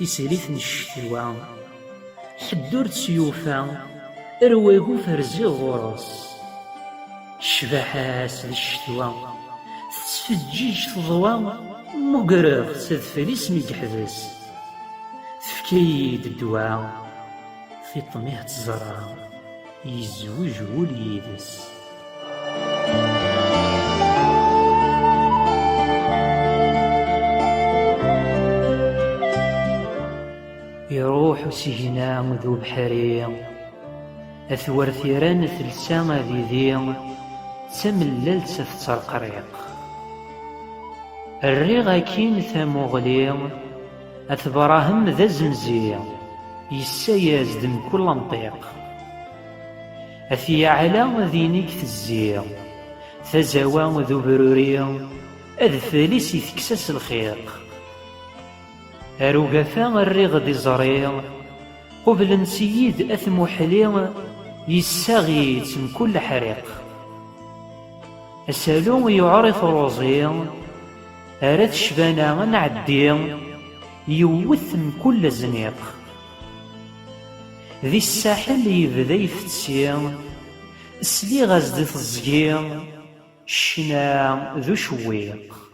تسريث الشتوى حدور تسيوفا رواقو فرزي غرس الشباحاس الشتوى تسفجيج تضوى مقرغ سدفليس ميقحبس تفكيد الدواء في طمية الزرع يزوج وليدس. يروح سجنا ذو بحري أثور ثيران ثلسان ذي تملل تفتر القريق الريغ كين ثمغلي أثبراهم ذا زمزي يسايز دم كل منطيق أثي على ذينيك تزيغ ثزوان ذو بروري أذفليس يثكسس الخيق أروقفا الريغ دي زريغ قبل نسيد أثمو حليغ يساغيت من كل حريق أسالو يعرف روزي أراد شبانا نعدي يوث من كل زنيق ذي الساحل يبدا يفتسي سلي غزدت الزقيق الشنا ذو شويق